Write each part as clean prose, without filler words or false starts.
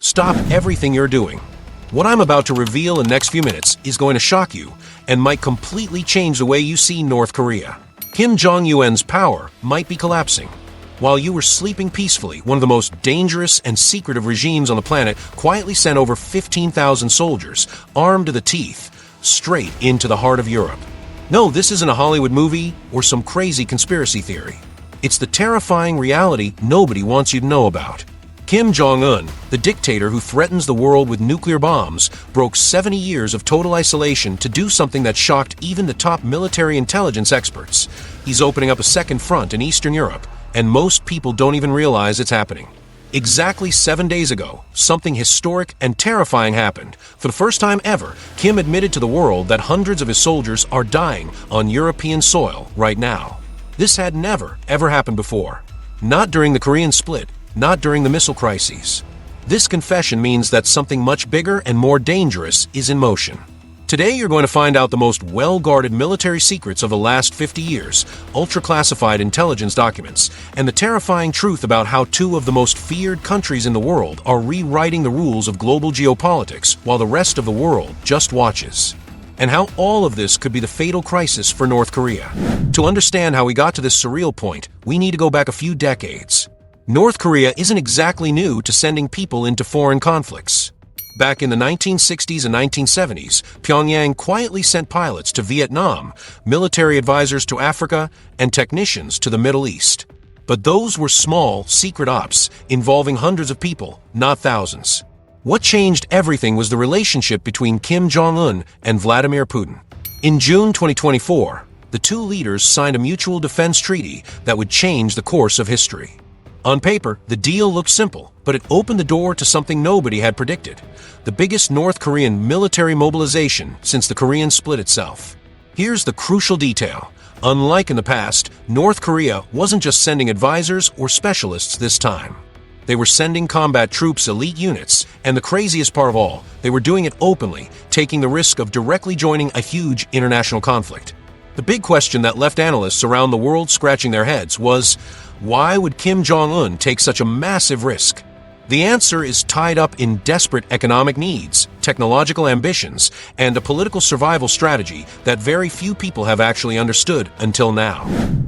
Stop everything you're doing. What I'm about to reveal in the next few minutes is going to shock you and might completely change the way you see North Korea. Kim Jong Un's power might be collapsing. While you were sleeping peacefully, one of the most dangerous and secretive regimes on the planet quietly sent over 15,000 soldiers, armed to the teeth, straight into the heart of Europe. No, this isn't a Hollywood movie or some crazy conspiracy theory. It's the terrifying reality nobody wants you to know about. Kim Jong Un, the dictator who threatens the world with nuclear bombs, broke 70 years of total isolation to do something that shocked even the top military intelligence experts. He's opening up a second front in Eastern Europe, and most people don't even realize it's happening. Exactly 7 days ago, something historic and terrifying happened. For the first time ever, Kim admitted to the world that hundreds of his soldiers are dying on European soil right now. This had never, ever happened before. Not during the Korean split, not during the missile crises. This confession means that something much bigger and more dangerous is in motion. Today you're going to find out the most well-guarded military secrets of the last 50 years, ultra-classified intelligence documents, and the terrifying truth about how two of the most feared countries in the world are rewriting the rules of global geopolitics while the rest of the world just watches. And how all of this could be the fatal crisis for North Korea. To understand how we got to this surreal point, we need to go back a few decades. North Korea isn't exactly new to sending people into foreign conflicts. Back in the 1960s and 1970s, Pyongyang quietly sent pilots to Vietnam, military advisors to Africa, and technicians to the Middle East. But those were small, secret ops involving hundreds of people, not thousands. What changed everything was the relationship between Kim Jong Un and Vladimir Putin. In June 2024, the two leaders signed a mutual defense treaty that would change the course of history. On paper, the deal looked simple, but it opened the door to something nobody had predicted: the biggest North Korean military mobilization since the Korean split itself. Here's the crucial detail. Unlike in the past, North Korea wasn't just sending advisors or specialists this time. They were sending combat troops, elite units, and the craziest part of all, they were doing it openly, taking the risk of directly joining a huge international conflict. The big question that left analysts around the world scratching their heads was, why would Kim Jong Un take such a massive risk? The answer is tied up in desperate economic needs, technological ambitions, and a political survival strategy that very few people have actually understood until now.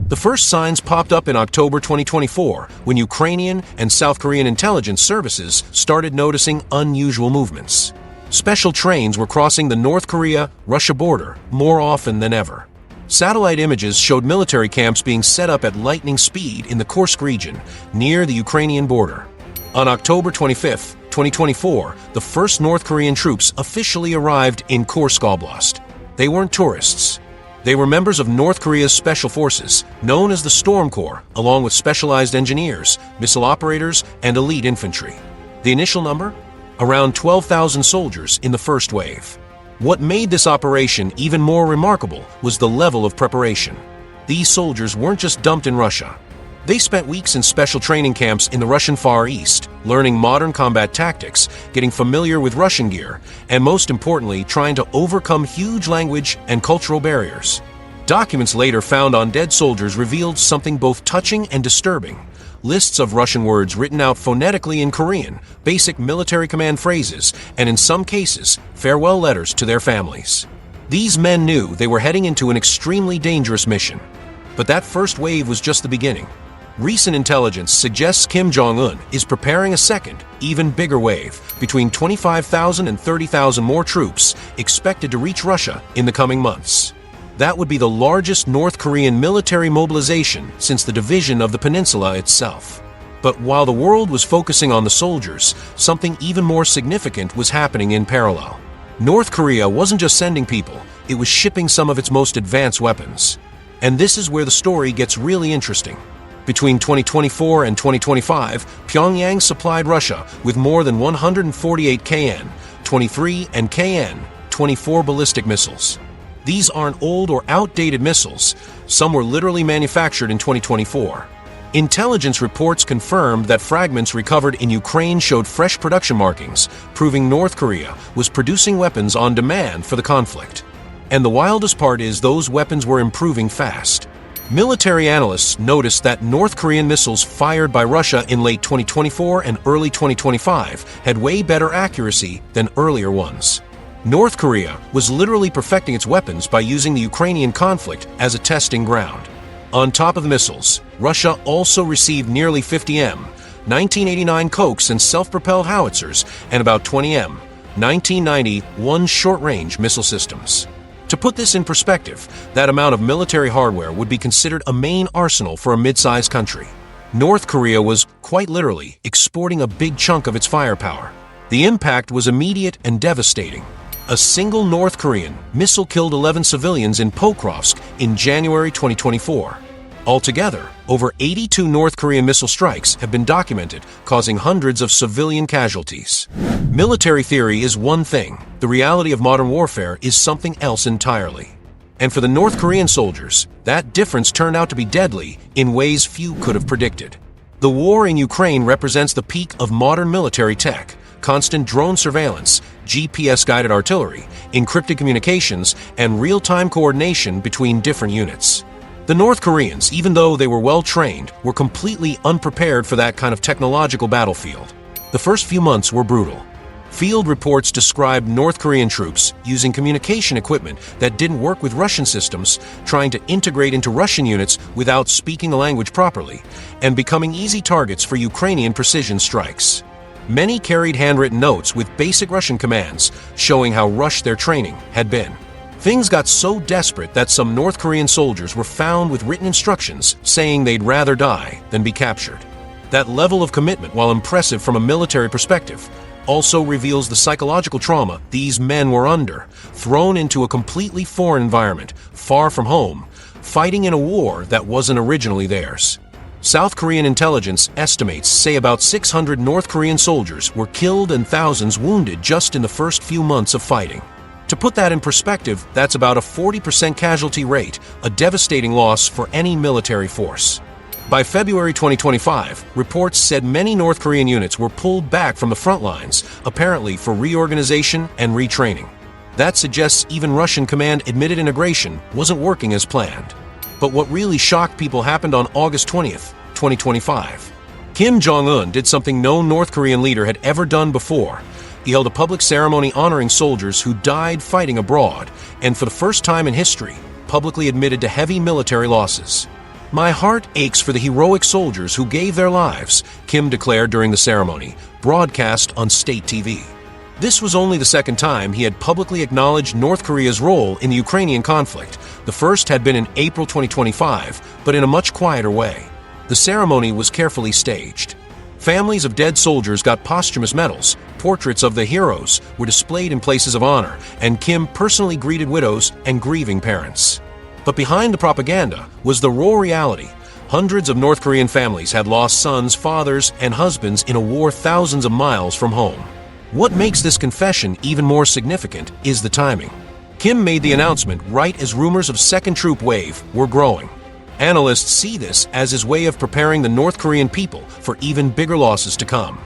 The first signs popped up in October 2024 when Ukrainian and South Korean intelligence services started noticing unusual movements. Special trains were crossing the North Korea-Russia border more often than ever. Satellite images showed military camps being set up at lightning speed in the Kursk region, near the Ukrainian border. On October 25, 2024, the first North Korean troops officially arrived in Kursk Oblast. They weren't tourists. They were members of North Korea's special forces, known as the Storm Corps, along with specialized engineers, missile operators, and elite infantry. The initial number? Around 12,000 soldiers in the first wave. What made this operation even more remarkable was the level of preparation. These soldiers weren't just dumped in Russia. They spent weeks in special training camps in the Russian Far East, learning modern combat tactics, getting familiar with Russian gear, and most importantly, trying to overcome huge language and cultural barriers. Documents later found on dead soldiers revealed something both touching and disturbing. Lists of Russian words written out phonetically in Korean, basic military command phrases, and in some cases, farewell letters to their families. These men knew they were heading into an extremely dangerous mission. But that first wave was just the beginning. Recent intelligence suggests Kim Jong Un is preparing a second, even bigger wave, between 25,000 and 30,000 more troops expected to reach Russia in the coming months. That would be the largest North Korean military mobilization since the division of the peninsula itself. But while the world was focusing on the soldiers, something even more significant was happening in parallel. North Korea wasn't just sending people, it was shipping some of its most advanced weapons. And this is where the story gets really interesting. Between 2024 and 2025, Pyongyang supplied Russia with more than 148 KN-23 and KN-24 ballistic missiles. These aren't old or outdated missiles. Some were literally manufactured in 2024. Intelligence reports confirmed that fragments recovered in Ukraine showed fresh production markings, proving North Korea was producing weapons on demand for the conflict. And the wildest part is those weapons were improving fast. Military analysts noticed that North Korean missiles fired by Russia in late 2024 and early 2025 had way better accuracy than earlier ones. North Korea was literally perfecting its weapons by using the Ukrainian conflict as a testing ground. On top of the missiles, Russia also received nearly 50 M1989 Kokes and self-propelled howitzers and about 20 M1990 one short-range missile systems. To put this in perspective, that amount of military hardware would be considered a main arsenal for a mid-sized country. North Korea was, quite literally, exporting a big chunk of its firepower. The impact was immediate and devastating. A single North Korean missile killed 11 civilians in Pokrovsk in January 2024. Altogether, over 82 North Korean missile strikes have been documented, causing hundreds of civilian casualties. Military theory is one thing. The reality of modern warfare is something else entirely. And for the North Korean soldiers, that difference turned out to be deadly in ways few could have predicted. The war in Ukraine represents the peak of modern military tech: constant drone surveillance, GPS-guided artillery, encrypted communications, and real-time coordination between different units. The North Koreans, even though they were well-trained, were completely unprepared for that kind of technological battlefield. The first few months were brutal. Field reports described North Korean troops using communication equipment that didn't work with Russian systems, trying to integrate into Russian units without speaking the language properly, and becoming easy targets for Ukrainian precision strikes. Many carried handwritten notes with basic Russian commands, showing how rushed their training had been. Things got so desperate that some North Korean soldiers were found with written instructions saying they'd rather die than be captured. That level of commitment, while impressive from a military perspective, also reveals the psychological trauma these men were under, thrown into a completely foreign environment, far from home, fighting in a war that wasn't originally theirs. South Korean intelligence estimates say about 600 North Korean soldiers were killed and thousands wounded just in the first few months of fighting. To put that in perspective, that's about a 40% casualty rate, a devastating loss for any military force. By February 2025, reports said many North Korean units were pulled back from the front lines, apparently for reorganization and retraining. That suggests even Russian command admitted integration wasn't working as planned. But what really shocked people happened on August 20th, 2025. Kim Jong Un did something no North Korean leader had ever done before. He held a public ceremony honoring soldiers who died fighting abroad, and for the first time in history, publicly admitted to heavy military losses. "My heart aches for the heroic soldiers who gave their lives," Kim declared during the ceremony, broadcast on state TV. This was only the second time he had publicly acknowledged North Korea's role in the Ukrainian conflict. The first had been in April 2025, but in a much quieter way. The ceremony was carefully staged. Families of dead soldiers got posthumous medals, portraits of the heroes were displayed in places of honor, and Kim personally greeted widows and grieving parents. But behind the propaganda was the raw reality. Hundreds of North Korean families had lost sons, fathers, and husbands in a war thousands of miles from home. What makes this confession even more significant is the timing. Kim made the announcement right as rumors of second troop wave were growing. Analysts see this as his way of preparing the North Korean people for even bigger losses to come.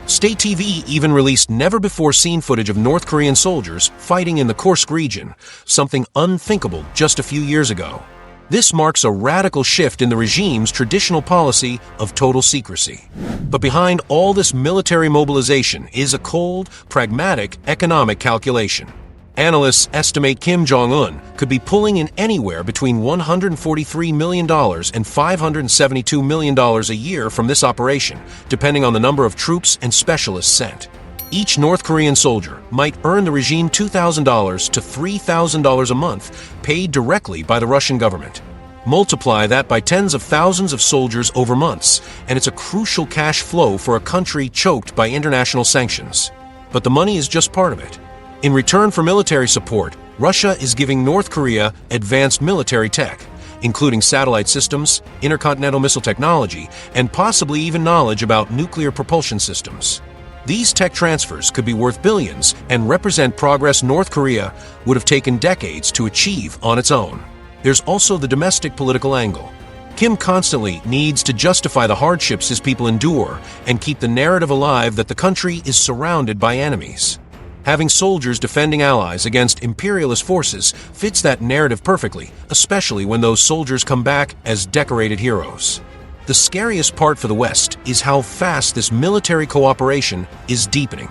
State TV even released never-before-seen footage of North Korean soldiers fighting in the Kursk region, something unthinkable just a few years ago. This marks a radical shift in the regime's traditional policy of total secrecy. But behind all this military mobilization is a cold, pragmatic economic calculation. Analysts estimate Kim Jong Un could be pulling in anywhere between $143 million and $572 million a year from this operation, depending on the number of troops and specialists sent. Each North Korean soldier might earn the regime $2,000 to $3,000 a month, paid directly by the Russian government. Multiply that by tens of thousands of soldiers over months, and it's a crucial cash flow for a country choked by international sanctions. But the money is just part of it. In return for military support, Russia is giving North Korea advanced military tech, including satellite systems, intercontinental missile technology, and possibly even knowledge about nuclear propulsion systems. These tech transfers could be worth billions and represent progress North Korea would have taken decades to achieve on its own. There's also the domestic political angle. Kim constantly needs to justify the hardships his people endure and keep the narrative alive that the country is surrounded by enemies. Having soldiers defending allies against imperialist forces fits that narrative perfectly, especially when those soldiers come back as decorated heroes. The scariest part for the West is how fast this military cooperation is deepening.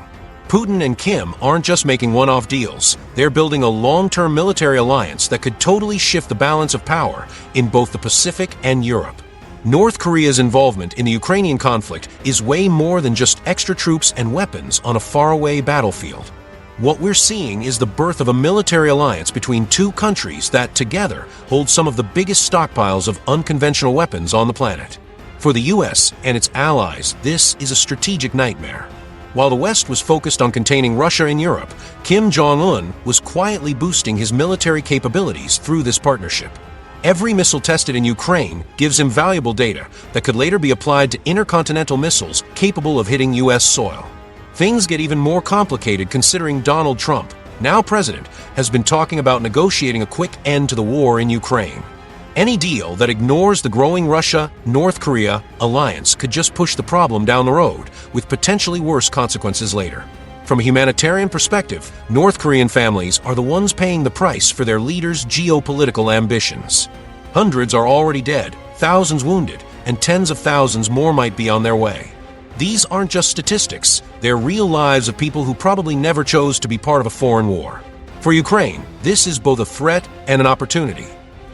Putin and Kim aren't just making one-off deals, they're building a long-term military alliance that could totally shift the balance of power in both the Pacific and Europe. North Korea's involvement in the Ukrainian conflict is way more than just extra troops and weapons on a faraway battlefield. What we're seeing is the birth of a military alliance between two countries that, together, hold some of the biggest stockpiles of unconventional weapons on the planet. For the US and its allies, this is a strategic nightmare. While the West was focused on containing Russia in Europe, Kim Jong Un was quietly boosting his military capabilities through this partnership. Every missile tested in Ukraine gives him valuable data that could later be applied to intercontinental missiles capable of hitting US soil. Things get even more complicated considering Donald Trump, now president, has been talking about negotiating a quick end to the war in Ukraine. Any deal that ignores the growing Russia-North Korea alliance could just push the problem down the road, with potentially worse consequences later. From a humanitarian perspective, North Korean families are the ones paying the price for their leaders' geopolitical ambitions. Hundreds are already dead, thousands wounded, and tens of thousands more might be on their way. These aren't just statistics, they're real lives of people who probably never chose to be part of a foreign war. For Ukraine, this is both a threat and an opportunity.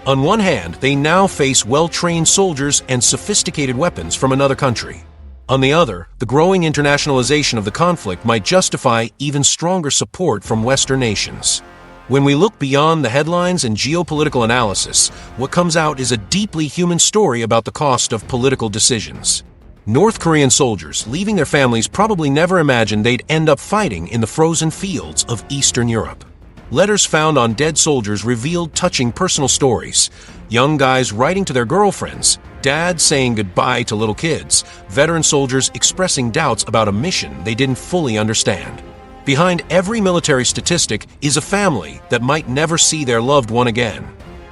On one hand, they now face well-trained soldiers and sophisticated weapons from another country. On the other, the growing internationalization of the conflict might justify even stronger support from Western nations. When we look beyond the headlines and geopolitical analysis, what comes out is a deeply human story about the cost of political decisions. North Korean soldiers leaving their families probably never imagined they'd end up fighting in the frozen fields of Eastern Europe. Letters found on dead soldiers revealed touching personal stories. Young guys writing to their girlfriends, dads saying goodbye to little kids, veteran soldiers expressing doubts about a mission they didn't fully understand. Behind every military statistic is a family that might never see their loved one again.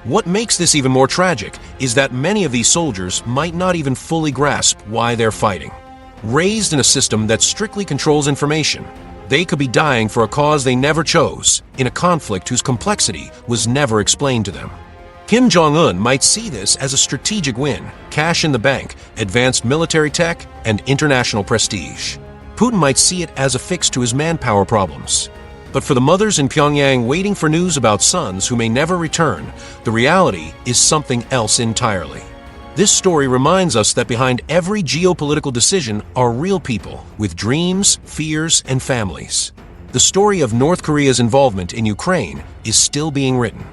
What makes this even more tragic is that many of these soldiers might not even fully grasp why they're fighting. Raised in a system that strictly controls information, they could be dying for a cause they never chose, in a conflict whose complexity was never explained to them. Kim Jong Un might see this as a strategic win, cash in the bank, advanced military tech, and international prestige. Putin might see it as a fix to his manpower problems. But for the mothers in Pyongyang waiting for news about sons who may never return, the reality is something else entirely. This story reminds us that behind every geopolitical decision are real people with dreams, fears, and families. The story of North Korea's involvement in Ukraine is still being written.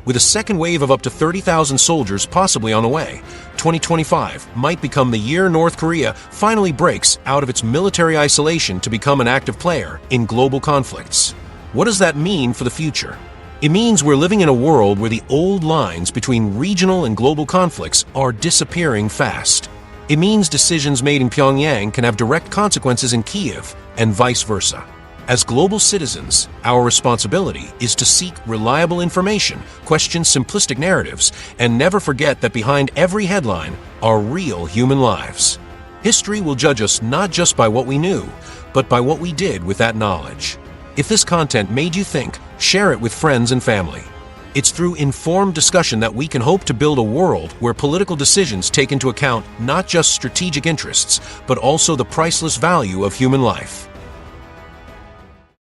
With a second wave of up to 30,000 soldiers possibly on the way, 2025 might become the year North Korea finally breaks out of its military isolation to become an active player in global conflicts. What does that mean for the future? It means we're living in a world where the old lines between regional and global conflicts are disappearing fast. It means decisions made in Pyongyang can have direct consequences in Kyiv and vice versa. As global citizens, our responsibility is to seek reliable information, question simplistic narratives, and never forget that behind every headline are real human lives. History will judge us not just by what we knew, but by what we did with that knowledge. If this content made you think, share it with friends and family. It's through informed discussion that we can hope to build a world where political decisions take into account not just strategic interests, but also the priceless value of human life.